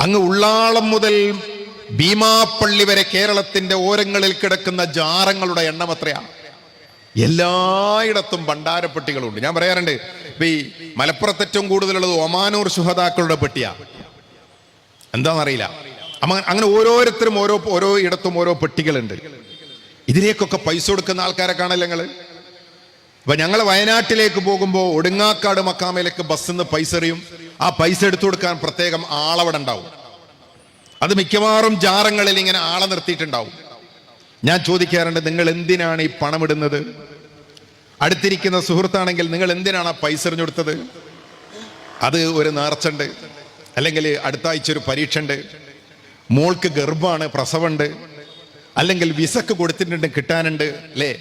അങ്ങ് ഉള്ളാളം മുതൽ ഭീമാപ്പള്ളി വരെ കേരളത്തിന്റെ ഓരങ്ങളിൽ കിടക്കുന്ന ജാറങ്ങളുടെ എണ്ണം എത്രയാ? എല്ലായിടത്തും ഭണ്ഡാരപ്പെട്ടികളുണ്ട്. ഞാൻ പറയാറുണ്ട്, ഇപ്പൊ ഈ മലപ്പുറത്ത് ഏറ്റവും കൂടുതലുള്ളത് ഒമാനൂർ ശുഹദാക്കളുടെ പെട്ടിയാ. എന്താണെന്നറിയില്ല. അങ്ങനെ ഓരോരുത്തരും ഓരോ ഇടത്തും ഓരോ പെട്ടികളുണ്ട്. ഇതിലേക്കൊക്കെ പൈസ കൊടുക്കുന്ന ആൾക്കാരെ കാണല്ലേ ഞങ്ങള്. അപ്പൊ ഞങ്ങൾ വയനാട്ടിലേക്ക് പോകുമ്പോൾ ഒടുങ്ങാക്കാട് മക്കാമയിലേക്ക് ബസ്സിൽ നിന്ന് പൈസ എറിയും. ആ പൈസ എടുത്തു കൊടുക്കാൻ പ്രത്യേകം ആളവിടെ ഉണ്ടാവും. അത് മിക്കവാറും ജാറങ്ങളിൽ ഇങ്ങനെ ആളെ നിർത്തിയിട്ടുണ്ടാവും. ഞാൻ ചോദിക്കാറുണ്ട്, നിങ്ങൾ എന്തിനാണ് ഈ പണം ഇടുന്നത്? അടുത്തിരിക്കുന്ന സുഹൃത്താണെങ്കിൽ നിങ്ങൾ എന്തിനാണ് ആ പൈസ എറിഞ്ഞു കൊടുത്തത്? അത് ഒരു നേർച്ചുണ്ട്, അല്ലെങ്കിൽ അടുത്ത ആഴ്ച ഒരു പരീക്ഷ ഉണ്ട്, മോൾക്ക് ഗർഭമാണ്, പ്രസവമുണ്ട്, അല്ലെങ്കിൽ വിസക്ക് കൊടുത്തിട്ടുണ്ട്, കിട്ടാനുണ്ട് അല്ലേ?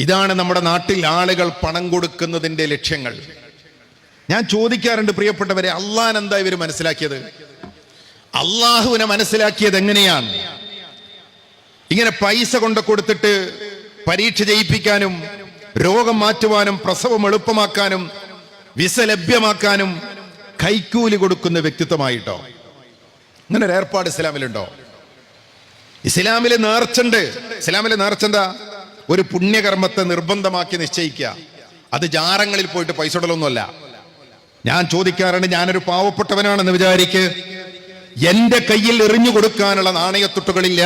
ഇതാണ് നമ്മുടെ നാട്ടിൽ ആളുകൾ പണം കൊടുക്കുന്നതിന്റെ ലക്ഷ്യങ്ങൾ. ഞാൻ ചോദിക്കാറുണ്ട്, പ്രിയപ്പെട്ടവരെ, അള്ളാഹ് എന്താ ഇവർ മനസ്സിലാക്കിയത്? അള്ളാഹുവിനെ മനസ്സിലാക്കിയത് എങ്ങനെയാണ്? ഇങ്ങനെ പൈസ കൊണ്ട് കൊടുത്തിട്ട് പരീക്ഷ ജയിപ്പിക്കാനും രോഗം മാറ്റുവാനും പ്രസവം എളുപ്പമാക്കാനും വിസ ലഭ്യമാക്കാനും കൈക്കൂലി കൊടുക്കുന്ന വ്യക്തിത്വമായിട്ടോ? അങ്ങനെ ഒരു ഏർപ്പാട് ഇസ്ലാമിലുണ്ടോ? ഇസ്ലാമിലെ നേർച്ചുണ്ട്. ഇസ്ലാമിലെ നേർച്ചെന്താ? ഒരു പുണ്യകർമ്മത്തെ നിർബന്ധമാക്കി നിശ്ചയിക്കുക. അത് ജാറങ്ങളിൽ പോയിട്ട് പൈസ ഇടലൊന്നുമല്ല. ഞാൻ ചോദിക്കാറുണ്ട്, ഞാനൊരു പാവപ്പെട്ടവനാണെന്ന് വിചാരിക്ക്, എന്റെ കയ്യിൽ എറിഞ്ഞു കൊടുക്കാനുള്ള നാണയത്തുട്ടുകളില്ല,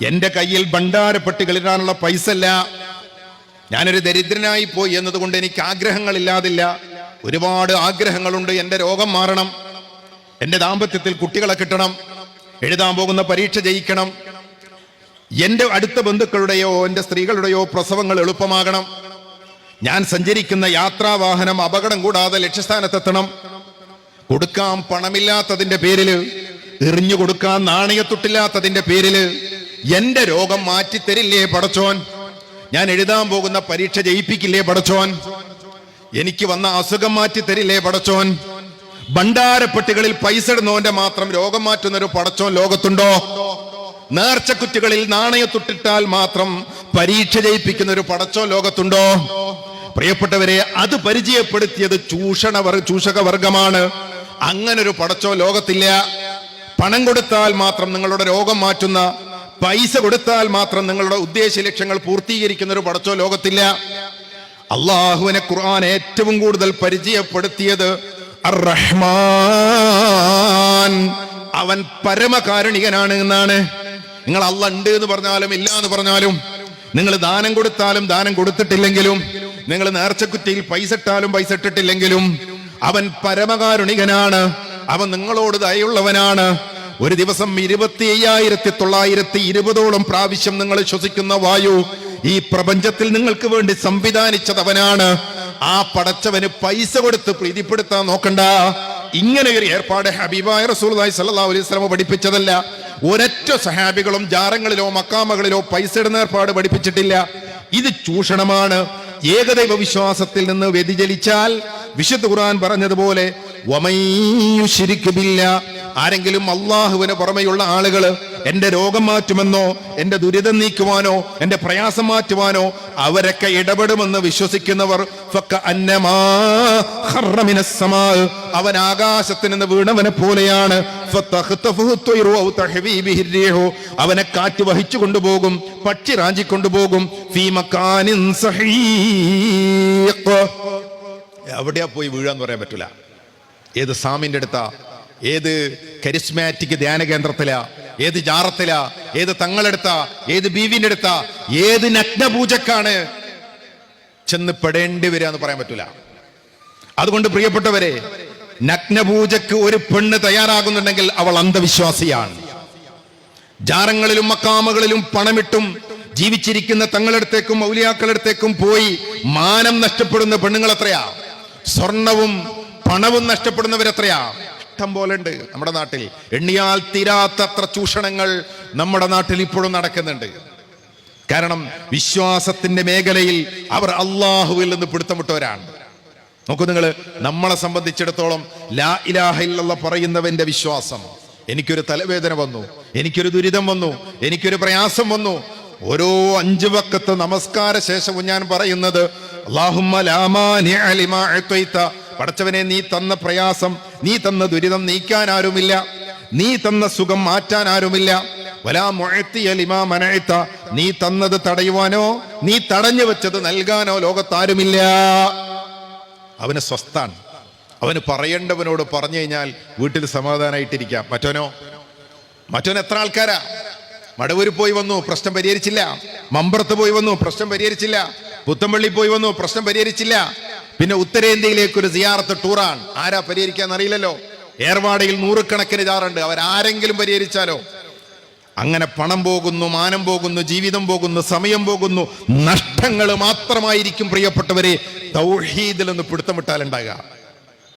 എന്റെ കയ്യിൽ ഭണ്ഡാരപ്പെട്ടികളിടാനുള്ള പൈസ ഇല്ല, ഞാനൊരു ദരിദ്രനായി പോയി എന്നതുകൊണ്ട് എനിക്ക് ആഗ്രഹങ്ങളില്ലാതില്ല. ഒരുപാട് ആഗ്രഹങ്ങളുണ്ട്. എന്റെ രോഗം മാറണം, എന്റെ ദാമ്പത്യത്തിൽ കുട്ടികളെ കിട്ടണം, എഴുതാൻ പോകുന്ന പരീക്ഷ ജയിക്കണം, എന്റെ അടുത്ത ബന്ധുക്കളുടെയോ എന്റെ സ്ത്രീകളുടെയോ പ്രസവങ്ങൾ എളുപ്പമാകണം, ഞാൻ സഞ്ചരിക്കുന്ന യാത്രാവാഹനം അപകടം കൂടാതെ ലക്ഷ്യസ്ഥാനത്തെത്തണം. കൊടുക്കാൻ പണമില്ലാത്തതിന്റെ പേരില്, എറിഞ്ഞു കൊടുക്കാൻ നാണയത്തുട്ടില്ലാത്തതിന്റെ പേരില് എന്റെ രോഗം മാറ്റിത്തരില്ലേ പടച്ചോൻ? ഞാൻ എഴുതാൻ പോകുന്ന പരീക്ഷ ജയിപ്പിക്കില്ലേ പടച്ചോൻ? എനിക്ക് വന്ന അസുഖം മാറ്റിത്തരില്ലേ പടച്ചോൻ? ഭണ്ഡാരപ്പെട്ടികളിൽ പൈസ ഇടുന്നവന്റെ മാത്രം രോഗം മാറ്റുന്ന ഒരു പടച്ചോൻ ലോകത്തുണ്ടോ? നേർച്ചക്കുറ്റികളിൽ നാണയത്തുട്ടിട്ടാൽ മാത്രം പരീക്ഷ ജയിപ്പിക്കുന്ന ഒരു പടച്ചോൻ ലോകത്തുണ്ടോ? പ്രിയപ്പെട്ടവരെ, അത് പരിചയപ്പെടുത്തിയത് ചൂഷകവർഗമാണ്. അങ്ങനൊരു പടച്ചോൻ ലോകത്തില്ല. പണം കൊടുത്താൽ മാത്രം നിങ്ങളുടെ രോഗം മാറ്റുന്ന, പൈസ കൊടുത്താൽ മാത്രം നിങ്ങളുടെ ഉദ്ദേശ ലക്ഷ്യങ്ങൾ പൂർത്തീകരിക്കുന്ന ഒരു പടച്ചോൻ ലോകത്തില്ല. അള്ളാഹുവിനെ ഖുർആൻ ഏറ്റവും കൂടുതൽ പരിചയപ്പെടുത്തിയത് അർ-റഹ്മാൻ, അവൻ പരമകാരുണികനാണ് എന്നാണ്. നിങ്ങൾ അള്ളാഹ് ഉണ്ട് എന്ന് പറഞ്ഞാലും ഇല്ല എന്ന് പറഞ്ഞാലും, നിങ്ങൾ ദാനം കൊടുത്താലും ദാനം കൊടുത്തിട്ടില്ലെങ്കിലും, നിങ്ങൾ നേർച്ചക്കുറ്റിയിൽ പൈസ ഇട്ടാലും പൈസ ഇട്ടിട്ടില്ലെങ്കിലും, അവൻ പരമകാരുണികനാണ്. അവൻ നിങ്ങളോട് ദയയുള്ളവനാണ്. ഒരു ദിവസം 25,920 പ്രാവശ്യം നിങ്ങൾ ശ്വസിക്കുന്ന വായു ഈ പ്രപഞ്ചത്തിൽ നിങ്ങൾക്ക് വേണ്ടി സംവിധാനിച്ചത് അവനാണ്. ആ പടച്ചവന് പൈസ കൊടുത്ത് പ്രീതിപ്പെടുത്താൻ നോക്കണ്ട. ഇങ്ങനെ ഒരു ഏർപ്പാട് ഹബീബായ റസൂലുള്ളാഹി സ്വല്ലല്ലാഹു അലൈഹി വസല്ലം പഠിപ്പിച്ചതല്ല. ഒരൊറ്റ സഹാബികളും ജാറങ്ങളിലോ മക്കാമകളിലോ പൈസ ഇടുന്ന ഏർപ്പാട് പഠിപ്പിച്ചിട്ടില്ല. ഇത് ചൂഷണമാണ്. ഏകദൈവ വിശ്വാസത്തിൽ നിന്ന് വ്യതിചലിച്ചാൽ വിശുദ്ധ ഖുർആൻ പറഞ്ഞതുപോലെ ആരെങ്കിലും അള്ളാഹുവിന് പുറമെയുള്ള ആളുകൾ എന്റെ രോഗം മാറ്റുമെന്നോ എന്റെ ദുരിതം നീക്കുവാനോ എന്റെ പ്രയാസം മാറ്റുവാനോ അവരൊക്കെ ഇടപെടുമെന്ന് വിശ്വസിക്കുന്നവർ അവൻ ആകാശത്തിൽ നിന്ന് വീണവനെ പോലെയാണ്. അവനെ കാറ്റ് വഹിച്ചു കൊണ്ടുപോകും, പക്ഷി റാഞ്ചിക്കൊണ്ടുപോകും. എവിടെയാ പോയി വീഴാന്ന് പറയാൻ പറ്റൂല. ഏത് സാമിന്റെ അടുത്താ, ഏത് കരിസ്മാറ്റിക് ധ്യാന കേന്ദ്രത്തിലാ, ഏത് ജാറത്തിലാ, ഏത് തങ്ങളെടുത്താ, ഏത് ബീവിന്റെ അടുത്താ, ഏത് നഗ്നപൂജക്കാണ് ചെന്ന് പെടേണ്ടി വരിക എന്ന് പറയാൻ പറ്റൂല. അതുകൊണ്ട് പ്രിയപ്പെട്ടവരെ, നഗ്നപൂജക്ക് ഒരു പെണ്ണ് തയ്യാറാകുന്നുണ്ടെങ്കിൽ അവൾ അന്ധവിശ്വാസിയാണ്. ജാറങ്ങളിലും മക്കാമകളിലും പണമിട്ടും ജീവിച്ചിരിക്കുന്ന തങ്ങളടുത്തേക്കും ഔലിയാക്കളടുത്തേക്കും പോയി മാനം നഷ്ടപ്പെടുന്ന പെണ്ണുങ്ങൾ എത്രയാ? സ്വർണവും പണവും നഷ്ടപ്പെടുന്നവരെത്രയാ? ഇഷ്ടം പോലെ ഉണ്ട് നമ്മുടെ നാട്ടിൽ. എണ്ണിയാൽ തീരാത്തത്ര ചൂഷണങ്ങൾ നമ്മുടെ നാട്ടിൽ ഇപ്പോഴും നടക്കുന്നുണ്ട്. കാരണം വിശ്വാസത്തിന്റെ മേഖലയിൽ അവർ അള്ളാഹുവിൽ നിന്ന് പിടുത്തം വിട്ടവരാണ്. നോക്കൂ നിങ്ങൾ, നമ്മളെ സംബന്ധിച്ചിടത്തോളം ലാ ഇലാഹ ഇല്ലല്ലാഹ് പറയുന്നവന്റെ വിശ്വാസം, എനിക്കൊരു തലവേദന വന്നു, എനിക്കൊരു ദുരിതം വന്നു, എനിക്കൊരു പ്രയാസം വന്നു, ഓരോ 5 വഖത്ത് നമസ്കാര ശേഷവും ഞാൻ പറയുന്നത് അല്ലാഹുമ്മ ലാ മാനിഅ ലിമാ അഅതൈത, പടച്ചവനെ നീ തന്ന പ്രയാസം, നീ തന്ന ദുരിതം നീക്കാൻ ആരുമില്ല, നീ തന്ന സുഖം മാറ്റാൻ ആരുമില്ല. വലാ മുഅ്തിയ ലിമാ മനഅത, നീ തന്നത് തടയുവാനോ നീ തടഞ്ഞു വെച്ചത് നൽകാനോ ലോകത്താരുമില്ല. അവന് സ്വസ്ഥാണ്. അവന് പറയേണ്ടവനോട് പറഞ്ഞു കഴിഞ്ഞാൽ വീട്ടിൽ സമാധാനമായിട്ടിരിക്കാം. മറ്റോൻ എത്ര ആൾക്കാരാ? മടവൂര് പോയി വന്നു, പ്രശ്നം പരിഹരിച്ചില്ല. മമ്പറത്ത് പോയി വന്നു, പ്രശ്നം പരിഹരിച്ചില്ല. പുത്തമ്പള്ളി പോയി വന്നു, പ്രശ്നം പരിഹരിച്ചില്ല. പിന്നെ ഉത്തരേന്ത്യയിലേക്ക് ഒരു സിയാറത്ത് ടൂറാണ്. ആരാ പരിഹരിക്കാൻ അറിയില്ലല്ലോ. ഏർവാടയിൽ 100 കണക്കിന് ജാറുണ്ട്. അവരാരെങ്കിലും പരിഹരിച്ചാലോ? അങ്ങനെ പണം പോകുന്നു, മാനം പോകുന്നു, ജീവിതം പോകുന്നു, സമയം പോകുന്നു. നഷ്ടങ്ങൾ മാത്രമായിരിക്കും പ്രിയപ്പെട്ടവരെ തൗഹീദിൽ നിന്ന് പിടുത്തമിട്ടാലുണ്ടാകുക.